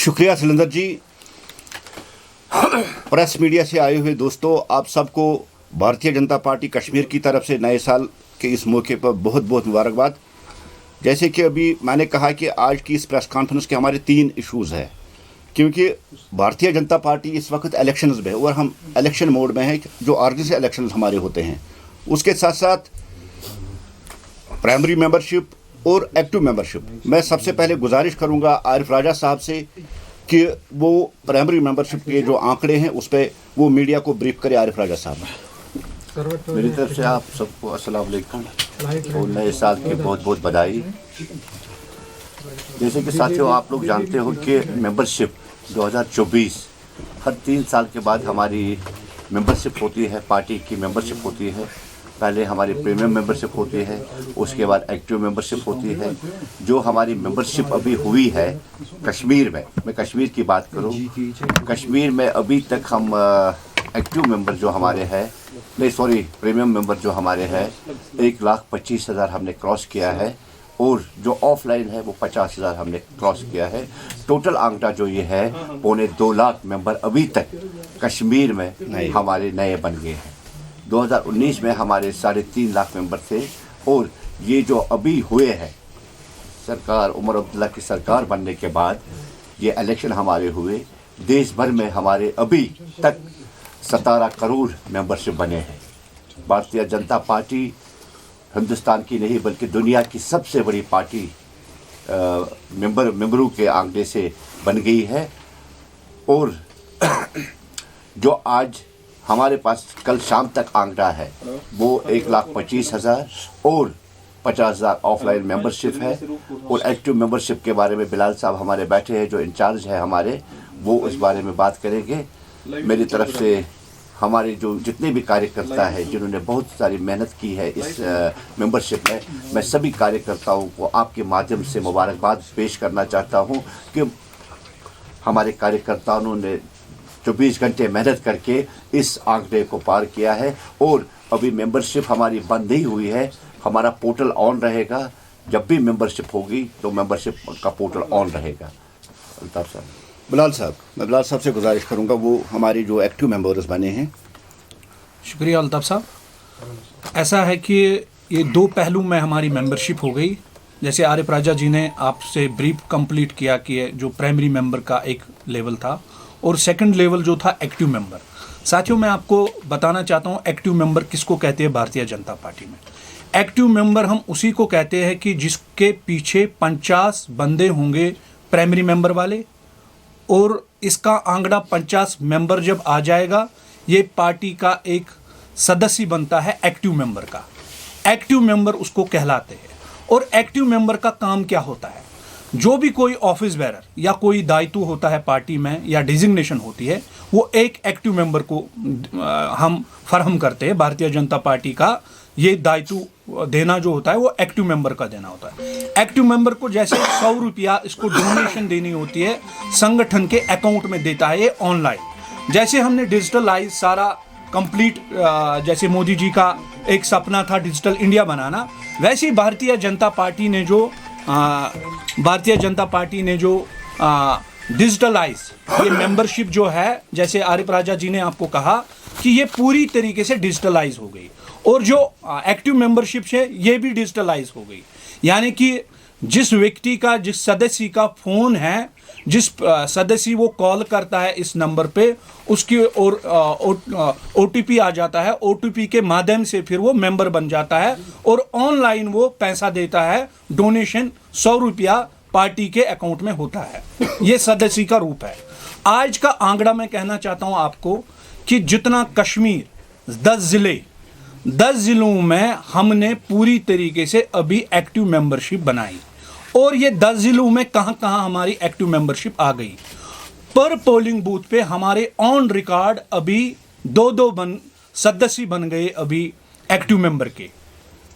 शुक्रिया सिलेंडर जी। Press media से आए हुए दोस्तों, आप सबको भारतीय जनता पार्टी कश्मीर की तरफ से नए साल के इस मौके पर बहुत बहुत मुबारकबाद। जैसे कि अभी मैंने कहा कि आज की इस प्रेस कॉन्फ्रेंस के हमारे 3 इश्यूज़ हैं, क्योंकि भारतीय जनता पार्टी इस वक्त इलेक्शंस में है और हम इलेक्शन मोड में हैं, जो आर्गन से इलेक्शंस हमारे होते हैं। उसके साथ साथ प्राइमरी मेंबरशिप और एक्टिव मेंबरशिप। मैं सबसे पहले गुजारिश करूंगा आरिफ राजा साहब से कि वो प्राइमरी मेंबरशिप के जो आंकड़े हैं उस पर वो मीडिया को ब्रीफ करे। आरिफ राजा साहब। मेरी तरफ से आप सबको अस्सलाम वालेकुम और नए साल की बहुत बहुत बधाई। जैसे कि साथियों, आप लोग जानते हो कि मेंबरशिप 2024 हर 3 साल के बाद हमारी मेंबरशिप होती है, पार्टी की मेंबरशिप होती है। पहले हमारी प्रीमियम मेंबरशिप होती है, उसके बाद एक्टिव मेंबरशिप होती है। जो हमारी मेंबरशिप अभी हुई है कश्मीर में, मैं कश्मीर की बात करूं, कश्मीर में अभी तक हम एक्टिव मेंबर जो हमारे हैं, प्रीमियम मेंबर जो हमारे हैं 1,25,000 हमने क्रॉस किया है और जो ऑफलाइन है वो 50,000 हमने क्रॉस किया है। टोटल आंकड़ा जो ये है 2.25 लाख मेंबर अभी तक कश्मीर में हमारे नए बन गए हैं। 2019 में हमारे 3.5 लाख मेंबर थे और ये जो अभी हुए हैं सरकार उमर अब्दुल्ला की सरकार बनने के बाद ये इलेक्शन हमारे हुए, देश भर में हमारे अभी तक 17 करोड़ मेंबरशिप बने हैं। भारतीय जनता पार्टी हिंदुस्तान की नहीं बल्कि दुनिया की सबसे बड़ी पार्टी मेंबरों के आंकड़े से बन गई है। और जो आज हमारे पास कल शाम तक आंकड़ा है वो 1,25,000 और 50,000 ऑफलाइन मेंबरशिप है। और एक्टिव मेंबरशिप के बारे में बिलाल साहब हमारे बैठे हैं, जो इंचार्ज है हमारे, वो उस बारे में बात करेंगे। मेरी तरफ से हमारे जो जितने भी कार्यकर्ता हैं जिन्होंने बहुत सारी मेहनत की है इस मेंबरशिप में, मैं सभी कार्यकर्ताओं को आपके माध्यम से मुबारकबाद पेश करना चाहता हूं कि हमारे कार्यकर्ताओं ने 24 घंटे मेहनत करके इस आंकड़े को पार किया है। और अभी मेंबरशिप हमारी बंद नहीं हुई है, हमारा पोर्टल ऑन रहेगा। जब भी मेंबरशिप होगी तो मेंबरशिप का पोर्टल ऑन रहेगा। अल्ताफ साहब। बिलाल साहब, मैं बिलाल साहब से गुजारिश करूंगा वो हमारे जो एक्टिव मेंबर्स बने हैं। शुक्रिया अल्ताफ साहब। ऐसा है कि ये 2 पहलू में हमारी मेंबरशिप हो गई। जैसे आरिफ राजा जी ने आपसे ब्रीफ कंप्लीट किया कि जो प्राइमरी मेंबर का एक लेवल था और सेकंड लेवल जो था एक्टिव मेंबर। साथियों, मैं आपको बताना चाहता हूँ एक्टिव मेंबर किसको कहते हैं भारतीय जनता पार्टी में। एक्टिव मेंबर हम उसी को कहते हैं कि जिसके पीछे 50 बंदे होंगे प्राइमरी मेंबर वाले, और इसका आंकड़ा 50 मेंबर जब आ जाएगा ये पार्टी का एक सदस्य बनता है एक्टिव मेंबर का। एक्टिव मेंबर उसको कहलाते हैं। और एक्टिव मेंबर का काम क्या होता है? जो भी कोई ऑफिस बेरर या कोई दायित्व होता है पार्टी में या डिजिग्नेशन होती है, वो एक एक्टिव मेंबर को हम फराहम करते हैं। भारतीय जनता पार्टी का ये दायित्व देना जो होता है वो एक्टिव मेंबर का देना होता है। एक्टिव मेंबर को जैसे 100 रुपया इसको डोनेशन देनी होती है, संगठन के अकाउंट में देता है ये ऑनलाइन। जैसे हमने डिजिटलाइज सारा कंप्लीट, जैसे मोदी जी का एक सपना था डिजिटल इंडिया बनाना, वैसे ही भारतीय जनता पार्टी ने जो डिजिटलाइज ये मेंबरशिप जो है, जैसे आरिफ राजा जी ने आपको कहा कि ये पूरी तरीके से डिजिटलाइज हो गई। और जो एक्टिव मेंबरशिप है ये भी डिजिटलाइज हो गई। यानी कि जिस व्यक्ति का, जिस सदस्य का फ़ोन है, जिस सदस्य वो कॉल करता है इस नंबर पे, उसकी और OTP आ जाता है। OTP के माध्यम से फिर वो मेंबर बन जाता है और ऑनलाइन वो पैसा देता है। डोनेशन 100 रुपया पार्टी के अकाउंट में होता है। ये सदस्य का रूप है। आज का आंकड़ा मैं कहना चाहता हूँ आपको कि जितना कश्मीर 10 जिलों में हमने पूरी तरीके से अभी एक्टिव मेंबरशिप बनाई। और ये 10 जिलों में कहाँ हमारी एक्टिव मेंबरशिप आ गई। पर पोलिंग बूथ पे हमारे ऑन रिकॉर्ड अभी 2 सदस्य बन गए अभी एक्टिव मेंबर के,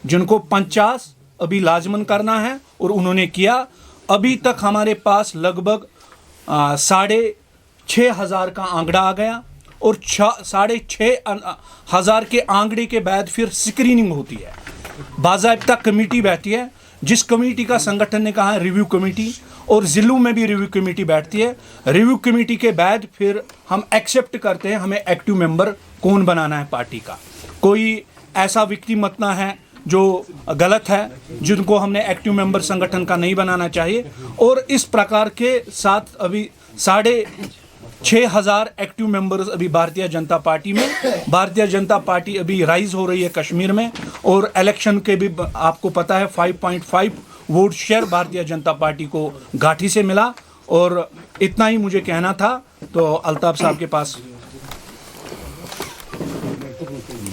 जिनको 50 अभी लाजमन करना है और उन्होंने किया। अभी तक हमारे पास लगभग 6,500 का आंकड़ा आ गया और 6,500 के आंकड़े के बाद फिर स्क्रीनिंग होती है। बाज़ाब्ता कमेटी बैठती है जिस कमेटी का संगठन ने कहा है रिव्यू कमेटी, और ज़िलों में भी रिव्यू कमेटी बैठती है। रिव्यू कमेटी के बाद फिर हम एक्सेप्ट करते हैं हमें एक्टिव मेंबर कौन बनाना है पार्टी का। कोई ऐसा व्यक्ति मत ना है जो गलत है, जिनको हमने एक्टिव मेंबर संगठन का नहीं बनाना चाहिए। और इस प्रकार के साथ अभी 6,500 एक्टिव मेंबर्स अभी भारतीय जनता पार्टी में। भारतीय जनता पार्टी अभी राइज हो रही है कश्मीर में, और इलेक्शन के भी आपको पता है 5.5 vote share Bharatiya Janata party को घाटी से मिला। और इतना ही मुझे कहना था, तो अल्ताफ साहब के पास।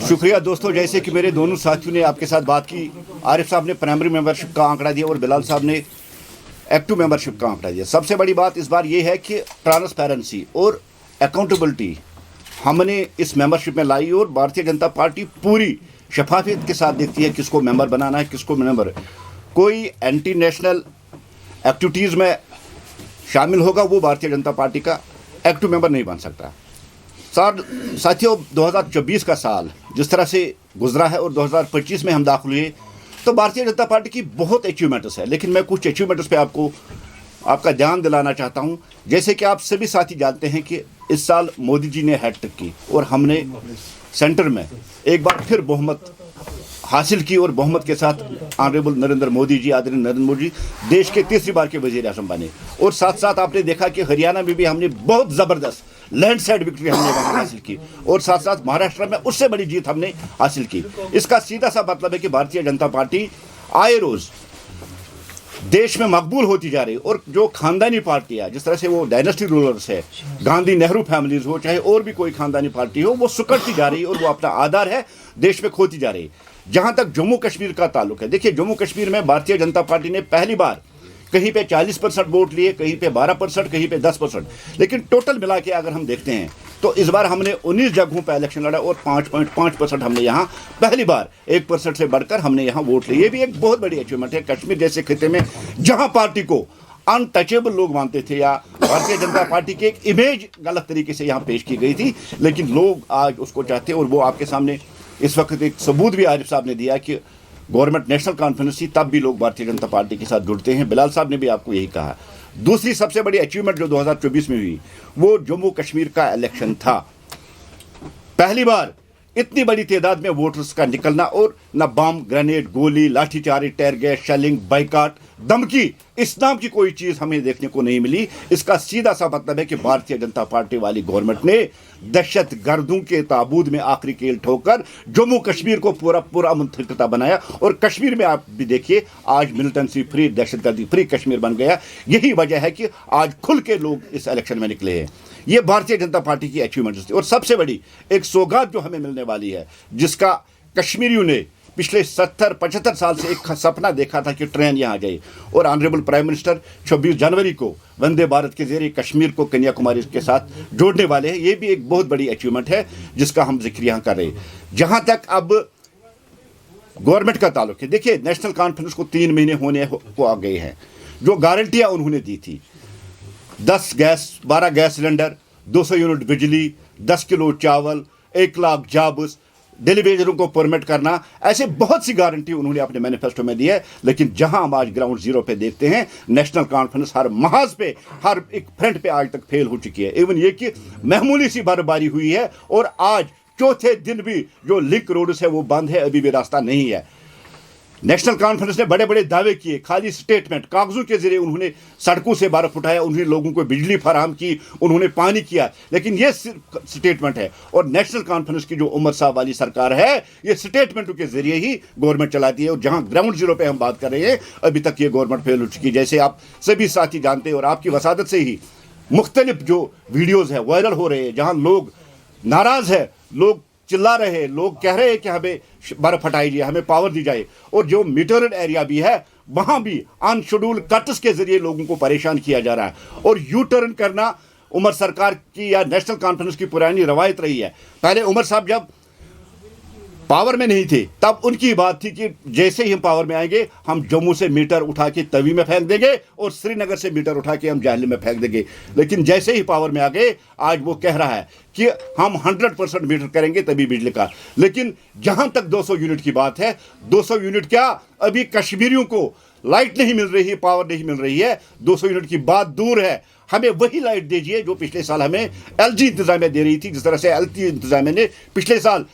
शुक्रिया दोस्तों, जैसे कि मेरे दोनों साथियों ने आपके साथ बात की, आरिफ साहब ने प्राइमरी मेंबरशिप का आंकड़ा दिया और बिलाल साहब ने एक्टिव मेंबरशिप का आंकड़ा दिया। सबसे बड़ी बात इस बार ये है कि ट्रांसपेरेंसी और अकाउंटेबिलिटी हमने इस मेंबरशिप में लाई, और भारतीय जनता पार्टी पूरी शफाफियत के साथ देखती है किसको मेंबर बनाना है, किसको मेंबर। कोई एंटी नेशनल एक्टिविटीज़ में शामिल होगा वो भारतीय जनता पार्टी का एक्टिव मेंबर नहीं बन सकता। साथियों, 2024 का साल जिस तरह से गुजरा है और 2025 में हम दाखिल हुए, तो भारतीय जनता पार्टी की बहुत अचीवमेंट्स है, लेकिन मैं कुछ अचीवमेंट्स पे आपका ध्यान दिलाना चाहता हूं। जैसे कि आप सभी साथी जानते हैं कि इस साल मोदी जी ने हैट्रिक की और हमने सेंटर में एक बार फिर बहुमत हासिल की, और बहुमत के साथ ऑनरेबल नरेंद्र मोदी जी, आदरणीय नरेंद्र मोदी जी देश के तीसरी बार के वज़ीर आज़म बने। और साथ साथ आपने देखा कि हरियाणा में भी हमने बहुत ज़बरदस्त लैंडस्लाइड विक्ट्री हमने वहाँ हासिल की, और साथ साथ महाराष्ट्र में उससे बड़ी जीत हमने हासिल की। इसका सीधा सा मतलब है कि भारतीय जनता पार्टी आए रोज़ देश में मकबूल होती जा रही, और जो खानदानी पार्टियाँ, जिस तरह से वो डायनेस्टी रूलर्स है, गांधी नेहरू फैमिलीज हो, चाहे और भी कोई खानदानी पार्टी हो, वो सुकड़ती जा रही और वो अपना आधार है देश में खोती जा रही। जहाँ तक जम्मू कश्मीर का ताल्लुक है, देखिए जम्मू कश्मीर में भारतीय जनता पार्टी ने पहली बार कहीं पे 40% वोट लिए, कहीं पे 12%, कहीं पे 10%, लेकिन टोटल मिला के अगर हम देखते हैं तो इस बार हमने 19 जगहों पर इलेक्शन लड़ा और 5.5% हमने यहाँ पहली बार 1% से बढ़कर हमने यहाँ वोट लिए। ये भी एक बहुत बड़ी अचीवमेंट है कश्मीर जैसे खिते में, जहाँ पार्टी को अनटचेबल लोग मानते थे, या भारतीय जनता पार्टी की एक इमेज गलत तरीके से यहाँ पेश की गई थी, लेकिन लोग आज उसको चाहते हैं। और वो आपके सामने इस वक्त एक सबूत भी आरिफ साहब ने दिया कि गवर्नमेंट नेशनल कॉन्फ्रेंस थी, तब भी लोग भारतीय जनता पार्टी के साथ जुड़ते हैं। बिलाल साहब ने भी आपको यही कहा। दूसरी सबसे बड़ी अचीवमेंट जो 2024 में हुई वो जम्मू कश्मीर का इलेक्शन था। पहली बार इतनी बड़ी तादाद में वोटर्स का निकलना, और न बम, ग्रेनेड, गोली, लाठीचार्ज, टेयर गैस, शेलिंग, बाइकाट, धमकी, इस नाम की कोई चीज़ हमें देखने को नहीं मिली। इसका सीधा सा मतलब है कि भारतीय जनता पार्टी वाली गवर्नमेंट ने दहशत गर्दों के ताबूत में आखिरी कील ठोकर जम्मू कश्मीर को पूरा मुंतखबता बनाया। और कश्मीर में आप भी देखिए, आज मिलिटेंसी फ्री, दहशतगर्दी फ्री कश्मीर बन गया। यही वजह है कि आज खुल के लोग इस इलेक्शन में निकले हैं। ये भारतीय जनता पार्टी की अचीवमेंट्स थी। और सबसे बड़ी एक सौगात जो हमें मिलने वाली है, जिसका कश्मीरियों ने पिछले 70-75 साल से एक सपना देखा था कि ट्रेन यहाँ जाए, और ऑनरेबल प्राइम मिनिस्टर 26 जनवरी को वंदे भारत के जरिए कश्मीर को कन्याकुमारी के साथ जोड़ने वाले हैं। ये भी एक बहुत बड़ी अचीवमेंट है जिसका हम जिक्र यहाँ कर रहे हैं। जहाँ तक अब गवर्नमेंट का ताल्लुक है, देखिए नेशनल कॉन्फ्रेंस को 3 महीने होने को आ गए हैं। जो गारंटियाँ उन्होंने दी थी, 12 गैस सिलेंडर, 200 यूनिट बिजली, 10 किलो चावल, 1 लाख जॉब्स, डेलीवेजरों को परमिट करना, ऐसे बहुत सी गारंटी उन्होंने अपने मैनिफेस्टो में दी है। लेकिन जहां हम आज ग्राउंड जीरो पे देखते हैं, नेशनल कॉन्फ्रेंस हर महाज पे, हर एक फ्रंट पे आज तक फेल हो चुकी है। इवन ये कि मामूली सी बर्फबारी हुई है, और आज चौथे दिन भी जो लिंक रोड्स है वो बंद है, अभी भी रास्ता नहीं है। नेशनल कॉन्फ्रेंस ने बड़े बड़े दावे किए, खाली स्टेटमेंट, कागजों के जरिए उन्होंने सड़कों से बर्फ उठाया, उन्होंने लोगों को बिजली फराहम की, उन्होंने पानी किया, लेकिन ये सिर्फ स्टेटमेंट है। और नेशनल कॉन्फ्रेंस की जो उमर साहब वाली सरकार है, ये स्टेटमेंटों के जरिए ही गवर्नमेंट चलाती है। और जहां ग्राउंड जीरो पे हम बात कर रहे हैं, अभी तक ये गवर्नमेंट फेल हो चुकी है। जैसे आप सभी साथी जानते हैं, और आपकी वसादत से ही मुख्तलिफ जो वीडियोज़ है वायरल हो रहे हैं, जहाँ लोग नाराज़ है, लोग चिल्ला रहे हैं, लोग कह रहे हैं कि हमें बर्फ हटाई जाए, हमें पावर दी जाए। और जो मीटर्ड एरिया भी है, वहाँ भी अनशेड्यूल कट्स के जरिए लोगों को परेशान किया जा रहा है। और यू टर्न करना उमर सरकार की या नेशनल कॉन्फ्रेंस की पुरानी रवायत रही है। पहले उमर साहब जब पावर में नहीं थे, तब उनकी बात थी कि जैसे ही हम पावर में आएंगे, हम जम्मू से मीटर उठा के तवी में फेंक देंगे और श्रीनगर से मीटर उठा के हम जाहली में फेंक देंगे। लेकिन जैसे ही पावर में आ गए, आज वो कह रहा है कि हम 100% मीटर करेंगे तभी बिजली का। लेकिन जहां तक 200 यूनिट की बात है, 200 यूनिट क्या, अभी कश्मीरियों को लाइट नहीं मिल रही है, पावर नहीं मिल रही है, 200 यूनिट की बात दूर है, हमें वही लाइट दीजिए जो पिछले साल हमें एलजी इंतजामिया दे रही थी। जिस तरह से एलजी इंतजामिया ने पिछले साल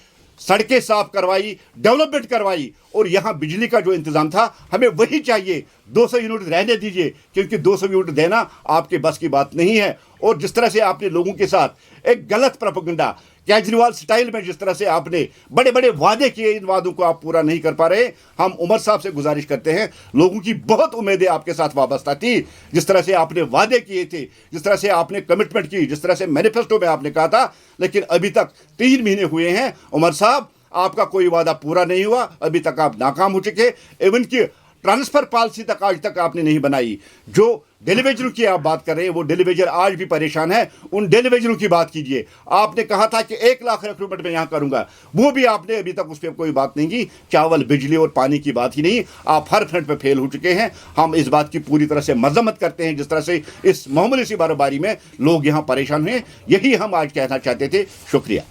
सड़कें साफ करवाई, डेवलपमेंट करवाई, और यहाँ बिजली का जो इंतज़ाम था हमें वही चाहिए। 200 यूनिट रहने दीजिए, क्योंकि 200 यूनिट देना आपके बस की बात नहीं है। और जिस तरह से आपने लोगों के साथ एक गलत प्रोपेगेंडा केजरीवाल स्टाइल में जिस तरह से आपने बड़े बड़े वादे किए, इन वादों को आप पूरा नहीं कर पा रहे। हम उमर साहब से गुजारिश करते हैं, लोगों की बहुत उम्मीदें आपके साथ वाबस्ता थी। जिस तरह से आपने वादे किए थे, जिस तरह से आपने कमिटमेंट की, जिस तरह से मैनिफेस्टो में आपने कहा था, लेकिन अभी तक 3 महीने हुए हैं उमर साहब, आपका कोई वादा पूरा नहीं हुआ। अभी तक आप नाकाम हो चुके। इवन की ट्रांसफर पॉलिसी तक आज तक आपने नहीं बनाई। जो डेलीवेजरों की आप बात कर रहे हैं, वो डेलीवेजर आज भी परेशान है। उन डेलीवेजरों की बात कीजिए। आपने कहा था कि 1 लाख रिक्रूटमेंट में यहाँ करूंगा, वो भी आपने अभी तक उस पर कोई बात नहीं की। चावल, बिजली और पानी की बात ही नहीं। आप हर फ्रंट पे फेल हो चुके हैं। हम इस बात की पूरी तरह से मजम्मत करते हैं, जिस तरह से इस मामूली सी बर्फबारी में लोग यहाँ परेशान हुए। यही हम आज कहना चाहते थे। शुक्रिया।